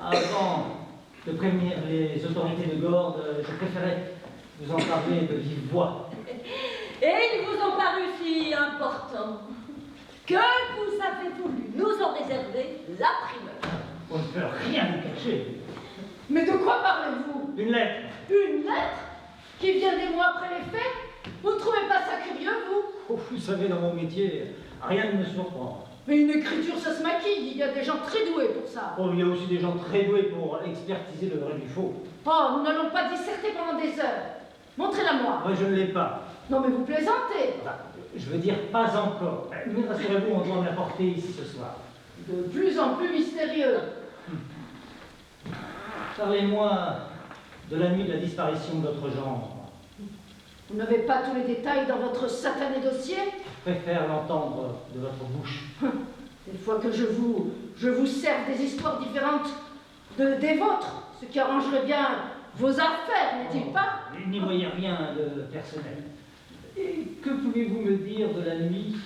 avant de prévenir les autorités de Gordes, je préférais vous en parler de vive voix. Et il vous en parut si important que vous avez voulu nous en réserver la primeur. On ne peut rien vous cacher. Mais de quoi parlez-vous? Une lettre. Une lettre qui vient des mois après les faits? Vous ne trouvez pas ça curieux, vous? Oh, vous savez, dans mon métier, rien ne me surprend. Mais une écriture, ça se maquille. Il y a des gens très doués pour ça. Oh, il y a aussi des gens très doués pour expertiser le vrai du faux. Oh, nous n'allons pas disserter pendant des heures. Montrez-la-moi. Moi, je ne l'ai pas. Non, mais vous plaisantez. Enfin, je veux dire, pas encore. Mais rassurez-vous, on doit en apporter ici ce soir. De plus en plus mystérieux. Parlez-moi de la nuit de la disparition de votre gendre. Vous n'avez pas tous les détails dans votre satané dossier? Je préfère l'entendre de votre bouche. Des fois que je vous sers des histoires différentes des vôtres, ce qui arrangerait bien vos affaires, n'est-il pas? Il n'y voyait rien de personnel. Et que pouvez-vous me dire de la nuit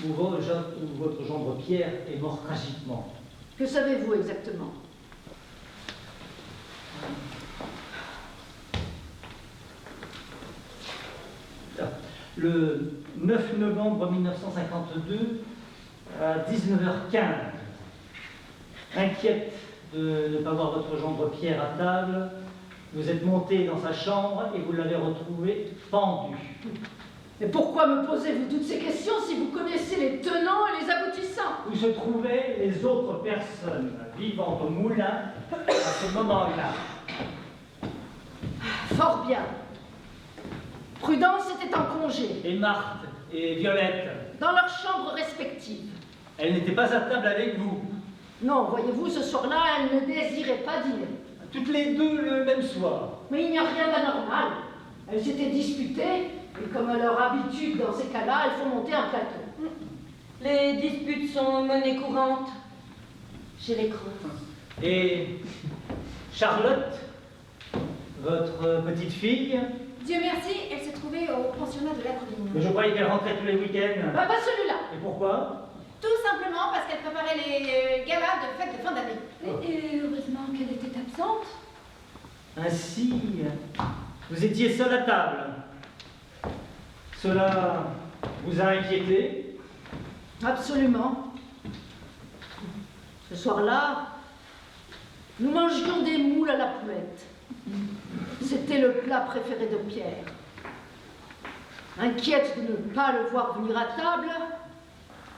où votre gendre Pierre est mort tragiquement? Que savez-vous exactement? Le 9 novembre 1952, à 19h15, inquiète de ne pas voir votre gendre Pierre à table, vous êtes monté dans sa chambre et vous l'avez retrouvé pendu. Mais pourquoi me posez-vous toutes ces questions si vous connaissez les tenants et les aboutissants? Où se trouvaient les autres personnes vivant au moulin à ce moment-là? Fort bien. Prudence était en congé, Et Marthe et Violette, dans leurs chambres respectives. elles n'étaient pas à table avec vous. Non, voyez-vous, ce soir-là, elles ne désiraient pas dîner. Toutes les deux le même soir. Mais il n'y a rien d'anormal. Elles s'étaient disputées, et comme à leur habitude dans ces cas-là, elles font monter un plateau. Les disputes sont monnaie courante chez les Creuse. Et Charlotte, votre petite fille, Dieu merci, elle se trouvait au pensionnat de la colline. mais je croyais qu'elle rentrait tous les week-ends. Pas celui-là. Et pourquoi? Tout simplement parce qu'elle préparait les galas de fête de fin d'année. Et heureusement qu'elle était absente. Ainsi, vous étiez seul à table. Cela vous a inquiété? Absolument. Ce soir-là, nous mangions des moules à la poulette. C'était le plat préféré de Pierre. Inquiète de ne pas le voir venir à table,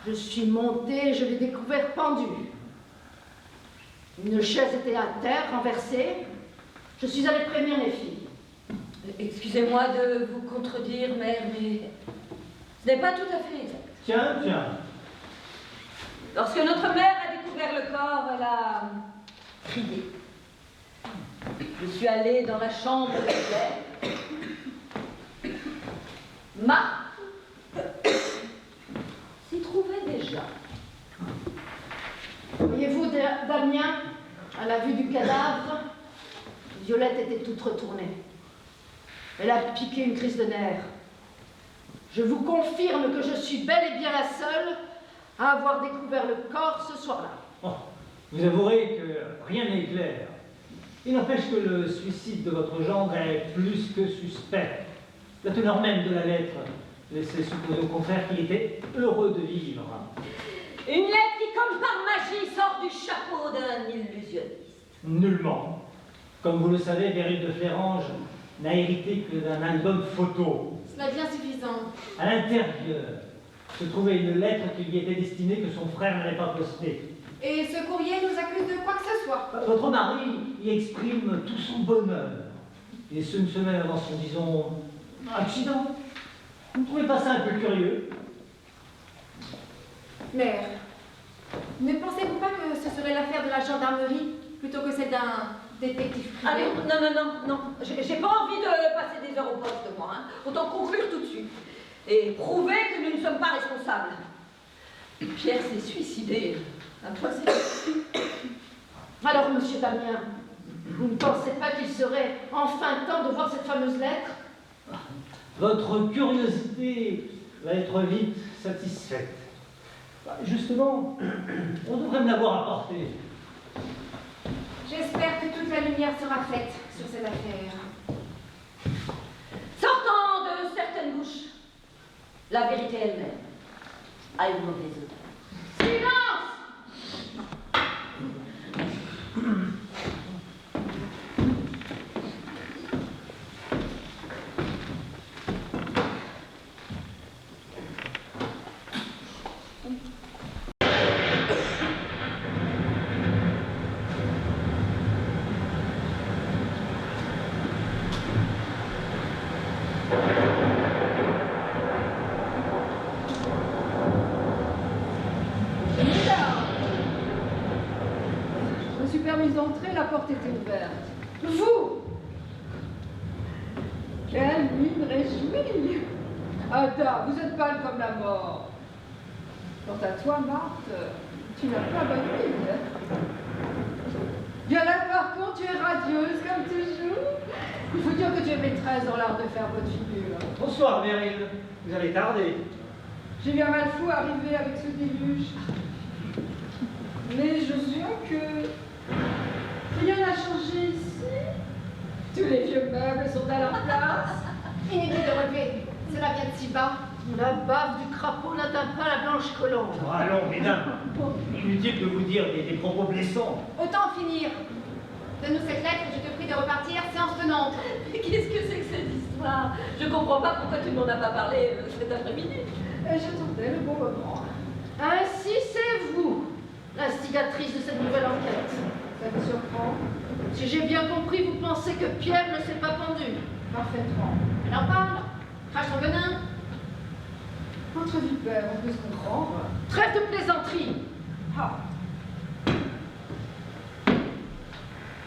je suis montée et je l'ai découvert pendu. Une chaise était à terre, renversée. Je suis allée prévenir les filles. Excusez-moi de vous contredire, mère, mais ce n'est pas tout à fait exact. Tiens. Lorsque notre mère a découvert le corps, elle a crié. Je suis allée dans la chambre de Claire. Marthe s'y trouvait déjà. Voyez-vous, Damien, à la vue du cadavre, Violette était toute retournée. Elle a piqué une crise de nerfs. Je vous confirme que je suis bel et bien la seule à avoir découvert le corps ce soir-là. Oh, vous avouerez que rien n'est clair. Il n'empêche que le suicide de votre gendre est plus que suspect. La teneur même de la lettre laissait supposer au contraire qu'il était heureux de vivre. Une lettre qui, comme par magie, sort du chapeau d'un illusionniste. Nullement. Comme vous le savez, Beryl de Flérange n'a hérité que d'un album photo. Cela devient suffisant. À l'intérieur se trouvait une lettre qui lui était destinée que son frère n'avait pas postée. Et ce courrier nous accuse de quoi que ce soit. Votre mari y exprime tout son bonheur. Et ce, une semaine avant son, disons, accident. Vous ne trouvez pas ça un peu curieux? Mère, ne pensez-vous pas que ce serait l'affaire de la gendarmerie plutôt que celle d'un détective privé? Ah non. J'ai pas envie de passer des heures au poste, moi. Hein. Autant conclure tout de suite. Et prouver que nous ne sommes pas responsables. Pierre s'est suicidé. À toi, c'est... Alors, monsieur Damien, vous ne pensez pas qu'il serait enfin temps de voir cette fameuse lettre? Votre curiosité va être vite satisfaite. Justement, on devrait me l'avoir apportée. J'ai la lumière sera faite sur cette affaire. Sortant de certaines bouches, la vérité elle-même a une mauvaise odeur. Silence! Je me suis permise d'entrer, la porte était ouverte. Vous! Quelle mine réjouie! Ada, vous êtes pâle comme la mort. Quant à toi, Marthe, tu n'as pas bonne mine. Violette, par contre, tu es radieuse comme toujours. Il faut dire que tu es maîtresse dans l'art de faire votre figure. Bonsoir, Meryl. Vous avez tardé. J'ai vu un mal fou arriver avec ce déluge. Mais je viens que rien n'a changé ici. Tous les vieux meubles sont à leur place. Inutile de relever, cela vient de si bas. La bave du crapaud n'atteint pas la blanche colombe. Oh, allons, mesdames. Inutile de vous dire des propos blessants. Autant finir. Donne-nous cette lettre et je te prie de repartir, séance tenante. Mais qu'est-ce que c'est que cette histoire? Je comprends pas pourquoi tu ne m'en as pas parlé cet après-midi. J'attendais le bon moment. Ainsi c'est vous, l'instigatrice de cette nouvelle enquête. Ça te surprend? Si j'ai bien compris, vous pensez que Pierre ne s'est pas pendu. Parfaitement. Elle en parle. Crache ton venin. Entre vipères, on peut se comprendre. Trêve de plaisanterie. Ah,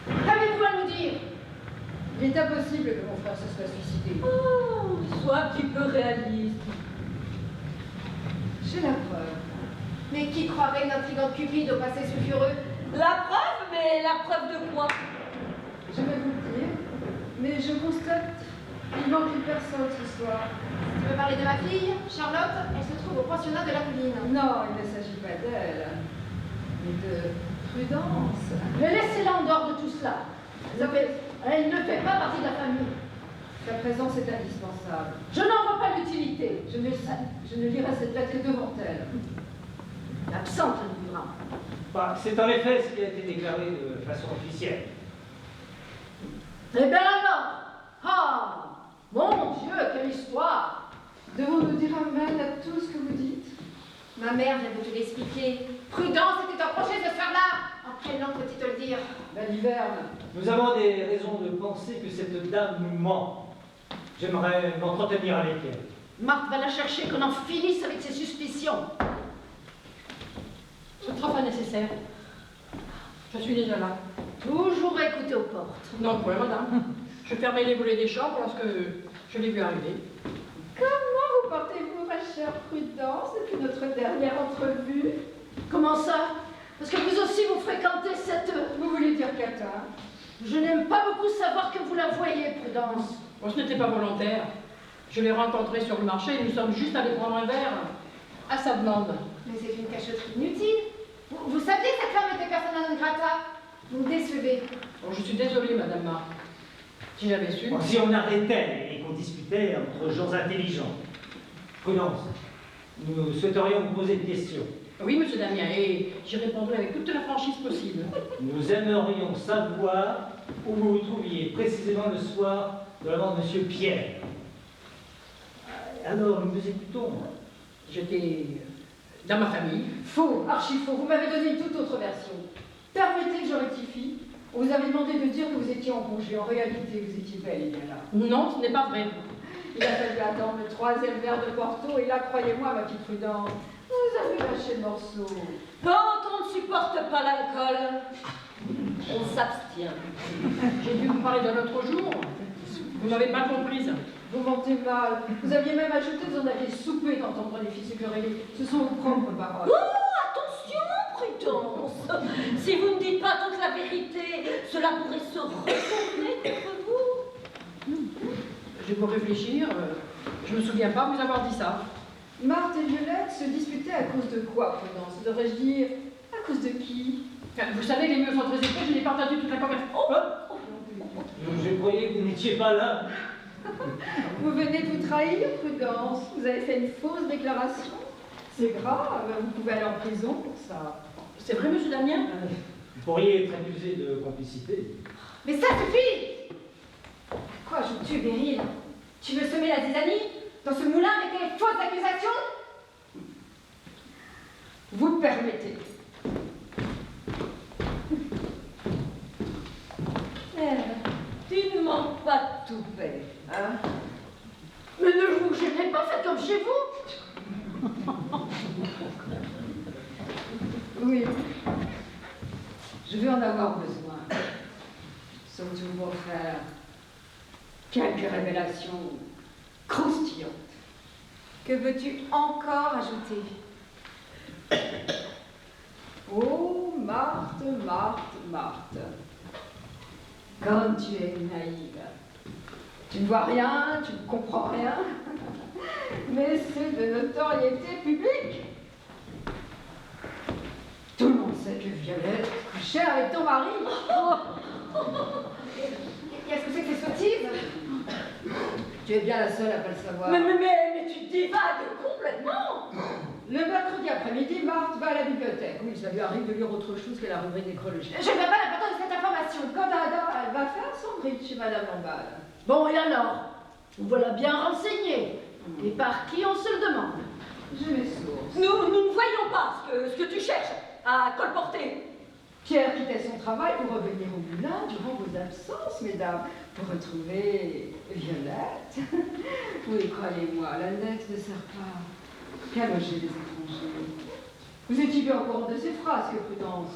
Qu'avez-vous à nous dire? il est impossible que mon frère se soit suicidé. Oh, sois un petit peu réaliste. J'ai la preuve. Mais qui croirait une intrigante cupide au passé sulfureux? La preuve, mais la preuve de quoi? Je vais vous le dire, mais je constate qu'il manque une personne ce soir. Tu veux parler de ma fille, Charlotte? Elle se trouve au pensionnat de la Colline. Non, il ne s'agit pas d'elle, mais de Prudence. Mais laissez-la en dehors de tout cela. Elle ne fait pas partie de la famille. Sa présence est indispensable. Je n'en vois pas l'utilité. Je ne lirai cette lettre que devant elle. L'absente le dira. Bah, c'est en effet ce qui a été déclaré de façon officielle. Eh bien alors! Ah! Mon Dieu, quelle histoire! Devons-nous dire amen à tout ce que vous dites? Ma mère vient de te l'expliquer. Prudence était approchée ce soir-là. En quelle langue peux-tu te le dire? La liverne. Nous avons des raisons de penser que cette dame nous ment. J'aimerais m'entretenir avec elle. Marthe va la chercher, qu'on en finisse avec ses suspicions. Ce ne sera pas nécessaire. Je suis déjà là. Toujours écouter aux portes. Non, point, madame. Je fermais les volets des chambres lorsque je l'ai vu arriver. Comment vous portez-vous, ma chère Prudence, depuis notre dernière entrevue? Comment ça? Parce que vous aussi vous fréquentez cette... Vous voulez dire Catin? Je n'aime pas beaucoup savoir que vous la voyez, Prudence. Bon, ce n'était pas volontaire. Je l'ai rencontrée sur le marché et nous sommes juste allés prendre un verre à sa demande. Mais c'est une cachotterie inutile. Vous saviez que cette femme était persona non grata? Vous me décevez. Bon, je suis désolée, madame Marthe. Si j'avais su... Bon, si on arrêtait et qu'on discutait entre gens intelligents. Prudence, nous souhaiterions vous poser une question. Oui, monsieur Damien, et j'y répondrai avec toute la franchise possible. Nous aimerions savoir où vous vous trouviez précisément le soir de la mort de monsieur Pierre. Alors, nous écoutons. J'étais dans ma famille. Faux, archi faux. Vous m'avez donné une toute autre version. Permettez que je rectifie. On vous avait demandé de dire que vous étiez en congé. En réalité, vous étiez bel et bien là. Non, ce n'est pas vrai. Il a fallu attendre le 3e verre de Porto, et là, croyez-moi, ma petite Prudence, vous avez lâché le morceau. Quand on ne supporte pas l'alcool, on s'abstient. J'ai dû vous parler d'un autre jour. Vous m'avez mal comprise. Vous mentez mal. Vous aviez même ajouté que vous en aviez soupé d'entendre les filles se quereller. Ce sont vos propres paroles. Oh, attention, Prudence! Si vous ne dites pas toute la vérité, cela pourrait se retourner contre vous. J'ai beau réfléchir, je ne me souviens pas vous avoir dit ça. Marthe et Violette se disputaient à cause de quoi, Prudence? Devrais-je dire, à cause de qui? Vous savez, les murs sont très épais, je n'ai pas entendu toute la conversation. Oh, n'étiez pas là. Vous venez de vous trahir, Prudence. Vous avez fait une fausse déclaration. C'est grave, vous pouvez aller en prison pour ça. C'est vrai, monsieur Damien? Vous pourriez être accusé de complicité. Mais ça suffit! À quoi joues-tu, Beryl? Tu veux semer la zizanie dans ce moulin avec tes fausses accusations? Vous permettez. Tu ne m'as pas tout fait, hein? Mais ne vous gênez pas, faites comme chez vous. Oui. Je vais en avoir besoin. Surtout pour faire quelques révélations croustillantes. Que veux-tu encore ajouter? Oh, Marthe, Marthe, Marthe. Comme tu es naïve. Tu ne vois rien, tu ne comprends rien. Mais c'est de notoriété publique. Tout le monde sait que Violette couchait avec ton mari. Qu'est-ce que c'est que ces sottises? Tu es bien la seule à pas le savoir. Mais tu divagues complètement! Le mercredi après-midi, Marthe va à la bibliothèque. Oui, ça lui arrive de lire autre chose que la rubrique nécrologique. Je ne vois pas l'importance de cette information. Quand Ada, elle va faire son bridge chez Madame Lamballe. Bon, et alors? Vous voilà bien renseigné. Et par qui on se le demande? J'ai mes sources. Nous ne voyons pas ce que tu cherches à colporter. Pierre quittait son travail pour revenir au moulin durant vos absences, mesdames, pour retrouver Violette. Oui, croyez-moi, la lettre ne sert pas qu'à loger les étrangers. Vous étiez bien au courant de ces phrases, que Prudence?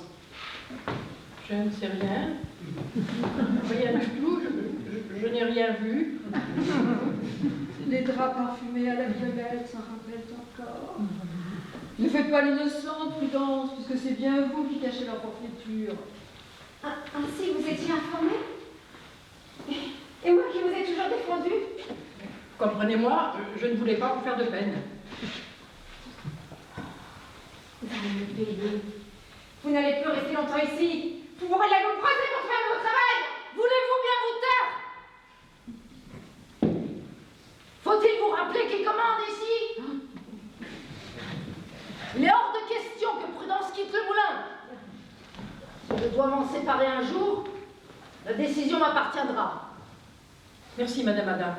Je ne sais rien. Rien du tout, je n'ai rien vu. Les draps parfumés à la violette s'en rappellent encore. Ne faites pas l'innocente, Prudence, puisque c'est bien vous qui cachez leur forfaiture. Ainsi, vous étiez informée? Et moi qui vous ai toujours défendu? Comprenez-moi, je ne voulais pas vous faire de peine. Vous allez me payer. Vous n'allez plus rester longtemps ici. Vous pourrez la nous croiser pour faire votre travail. Voulez-vous bien vous taire? Faut-il vous rappeler qui commande ici? Il est hors de question que Prudence quitte le moulin. Si je dois m'en séparer un jour, la décision m'appartiendra. Merci, Madame Ada.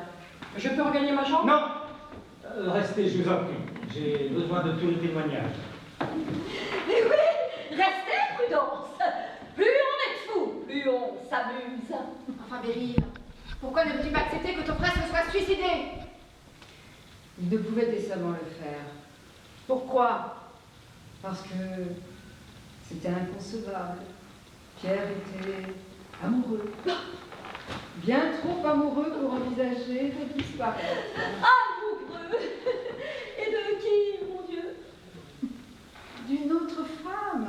Je peux regagner ma chambre? Non, restez, je vous en prie. J'ai besoin de tout le témoignage. Mais oui, restez, Prudence. Plus on est fou, plus on s'amuse. Enfin, Beryl, pourquoi ne veux-tu pas accepter que ton frère se soit suicidé? Il ne pouvait décemment le faire, Pourquoi? parce que c'était inconcevable. Pierre était amoureux. Bien trop amoureux pour envisager de disparaître. Amoureux. Et de qui, mon Dieu? D'une autre femme.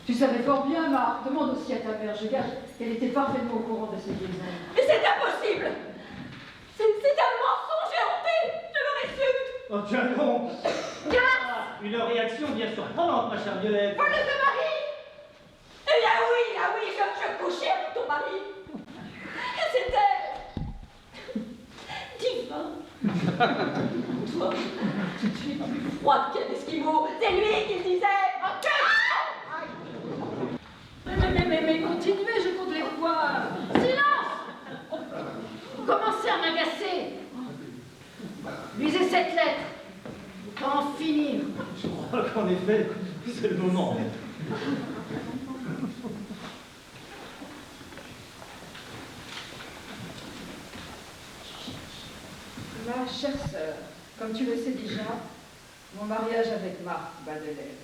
Tu savais fort bien, Marc. Demande aussi à ta mère. Je gage qu'elle était parfaitement au courant de ces liaisons. Mais c'est impossible. C'est un mensonge et honté. Je l'aurais su. Oh, tiens donc! Une réaction bien surprenante, ma chère Violette. Vol de ton mari. Eh bien oui, je couchais avec ton mari. Et c'était divin. Toi, tu es plus froide qu'un esquimau. C'est lui qui disait. Mais continuez, je compte les fois. Silence! Vous commencez à m'agacer. Lisez cette lettre. Pour en finir. Je crois qu'en effet, c'est le moment. Ma chère sœur, comme tu le sais déjà, mon mariage avec Marthe bat de l'aile.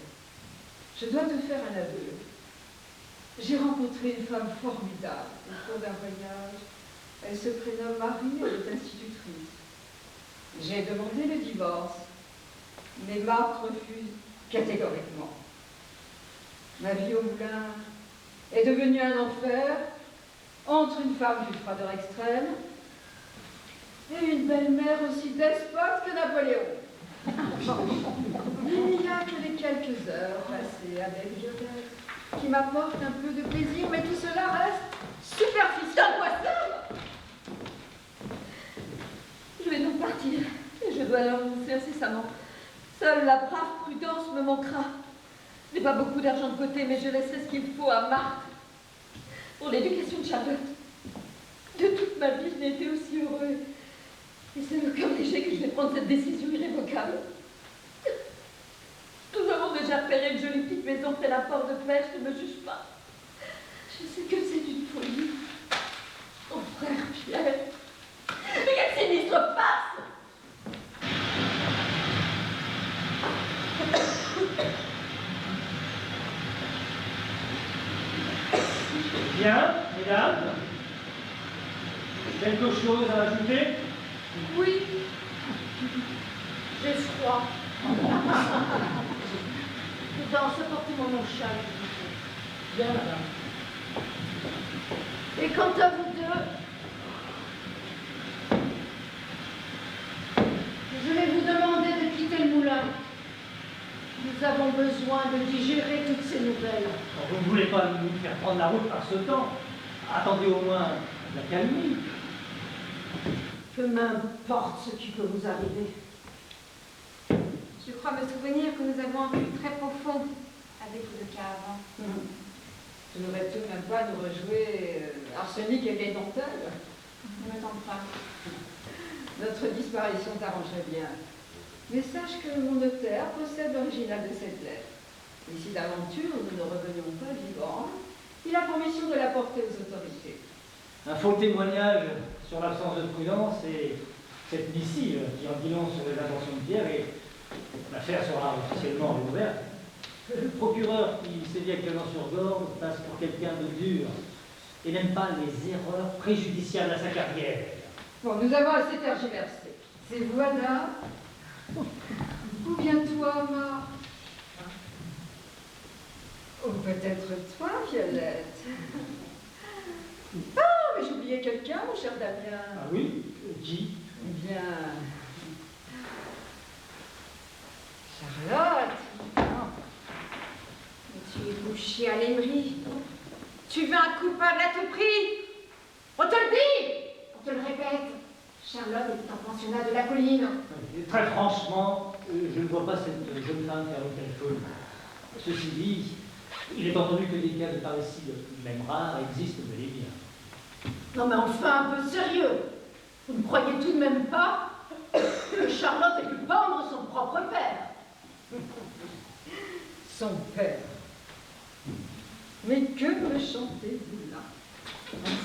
Je dois te faire un aveu. J'ai rencontré une femme formidable au cours d'un voyage. Elle se prénomme Marie, elle est institutrice. J'ai demandé le divorce, mais Marthe refuse catégoriquement. Ma vie au moulin est devenue un enfer entre une femme d'une froideur extrême et une belle-mère aussi despote que Napoléon. Il n'y a que les quelques heures passées avec Violette qui m'apportent un peu de plaisir, mais tout cela reste superficiel. Donne-moi ça. pas beaucoup d'argent de côté, mais je laisserai ce qu'il faut à Marthe pour l'éducation de Charlotte. De toute ma vie, je n'ai été aussi heureux. Et c'est le cœur léger que je vais prendre cette décision irrévocable. Nous avons déjà repéré une jolie petite maison près d'un port de pêche, ne me juge pas. Je sais que c'est une folie. Mon frère Pierre. Mais quelle sinistre farce! Bien, mesdames. Quelque chose à ajouter? Oui. J'ai froid. Prudence, apportez-moi mon châle. Bien, madame. Et quant à vous deux, je vais vous demander de quitter le moulin. Nous avons besoin de digérer toutes ces nouvelles. Vous ne voulez pas nous faire prendre la route par ce temps? Attendez au moins la calmie. Que m'importe ce qui peut vous arriver. Je crois me souvenir que nous avons un flux très profond avec le cas avant. Tu n'aurais tout de même pas nous rejouer arsenic et vieille dentelle? Ne me tente pas. Notre disparition t'arrangerait bien. Mais sache que mon notaire possède l'original de cette lettre. Et si d'aventure nous ne revenions pas vivants, il a pour mission de la porter aux autorités. Un faux témoignage sur l'absence de prudence et cette missive qui en dit long sur les intentions de Pierre, et l'affaire sera officiellement réouverte. Le procureur qui sévit actuellement sur Gordes passe pour quelqu'un de dur et n'aime pas les erreurs préjudiciables à sa carrière. Bon, nous avons assez tergiversé. C'est voilà. Ou bien toi, Marc? Ou peut-être toi, Violette? Ah, mais j'ai oublié quelqu'un, mon cher Damien. Ah oui? Qui? Eh bien... Charlotte. Mais tu es bouché à l'émery. Tu veux un coupable à tout prix? On te le dit! On te le répète. Charlotte est en pensionnat de la colline. Très franchement, je ne vois pas cette jeune femme faire aucune chose. Ceci dit, il est entendu que des cas de parricide, même rares, existent bel et bien. Non mais enfin, un peu sérieux. Vous ne croyez tout de même pas que Charlotte ait pu pendre son propre père? Son père. Mais que me chantez-vous là? Enfin,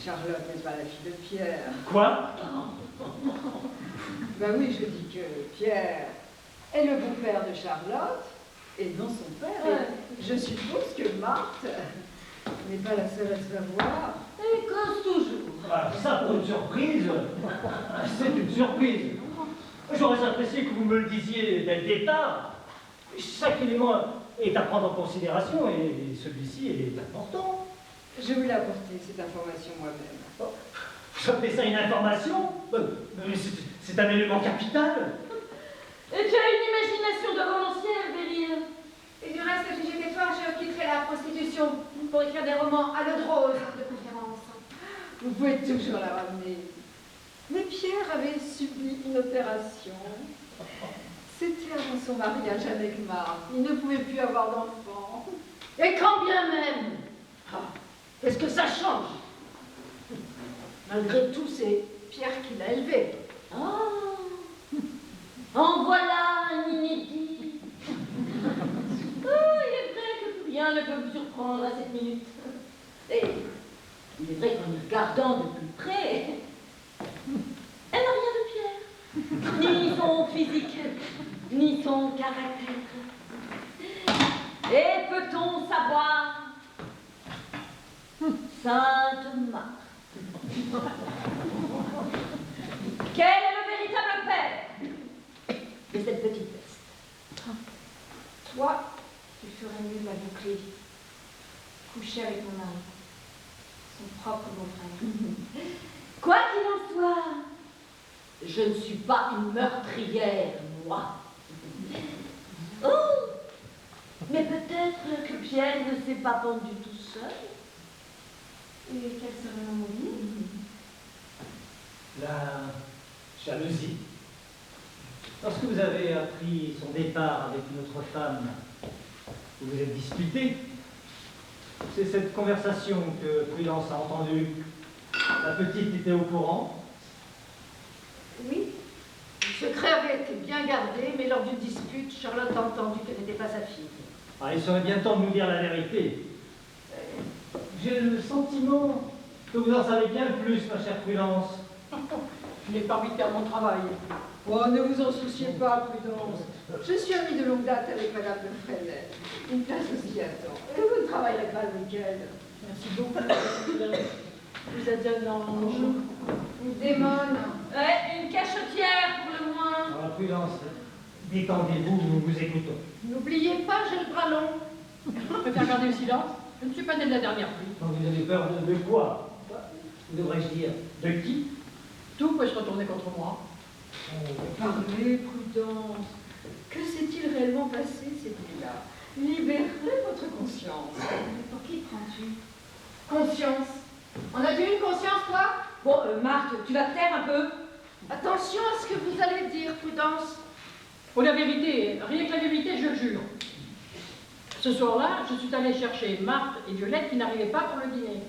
Charlotte n'est pas la fille de Pierre. Quoi? Ben oui, je dis que Pierre est le beau-père de Charlotte et non son père. Et je suppose que Marthe n'est pas la seule à se faire voir. Et cause toujours. Ah, ça, pour une surprise, c'est une surprise. J'aurais apprécié que vous me le disiez dès le départ. Chaque élément est à prendre en considération et celui-ci est important. Je voulais apporter cette information moi-même. Vous appelez ça une information? Mais c'est un élément capital. Et tu as une imagination de romancière, Beryl. Et du reste, si j'étais toi, je quitterais la prostitution pour écrire des romans à l'eau de rose, de préférence. Vous pouvez toujours la ramener. Mais Pierre avait subi une opération. C'était avant son mariage avec Marthe. Il ne pouvait plus avoir d'enfant. Et quand bien même, qu'est-ce que ça change? Malgré tout, c'est Pierre qui l'a élevé. Oh, en voilà un inédit. Oh, il est vrai que plus rien ne peut vous surprendre à cette minute. Et il est vrai qu'en y regardant de plus près, elle n'a rien de Pierre. Ni son physique, ni son caractère. Et peut-on savoir, Sainte Marthe, quel est le véritable père de cette petite peste? Toi, tu ferais mieux de la boucler. Coucher avec mon mari, son propre beau-frère. Quoi qu'il en soit, je ne suis pas une meurtrière, moi. Oh, mais peut-être que Pierre ne s'est pas pendu tout seul. Et quel serait mon motif? La jalousie. Lorsque vous avez appris son départ avec une autre femme, vous vous êtes disputés. C'est cette conversation que Prudence a entendue. La petite était au courant. Oui, le secret avait été bien gardé, mais lors d'une dispute, Charlotte a entendu qu'elle n'était pas sa fille. Ah, il serait bien temps de nous dire la vérité. J'ai le sentiment que vous en savez bien plus, ma chère Prudence. Je n'ai pas envie de faire mon travail. Oh, ne vous en souciez pas, Prudence. Je suis amie de longue date avec Madame de Fresnel. Une place aussi attend. Et vous ne travaillerez pas le week-end. Merci beaucoup. Vous êtes un ange. Une démone. Ouais, une cachetière pour le moins. Ah, Prudence, détendez-vous, nous vous écoutons. N'oubliez pas, j'ai le bras long. Je préfère garder le silence. Je ne suis pas née de la dernière pluie. Donc vous avez peur de quoi? Devrais-je dire de qui? Tout peut se retourner contre moi. Parlez, Prudence. Que s'est-il réellement passé cette nuit-là? Libérez votre conscience. Mais pour qui prends-tu? Conscience. On a-tu une conscience, toi? Bon, Marthe, tu vas te taire un peu? Attention à ce que vous allez dire, Prudence. Pour la vérité, rien que la vérité, je le jure. Ce soir-là, je suis allée chercher Marthe et Violette qui n'arrivaient pas pour le dîner.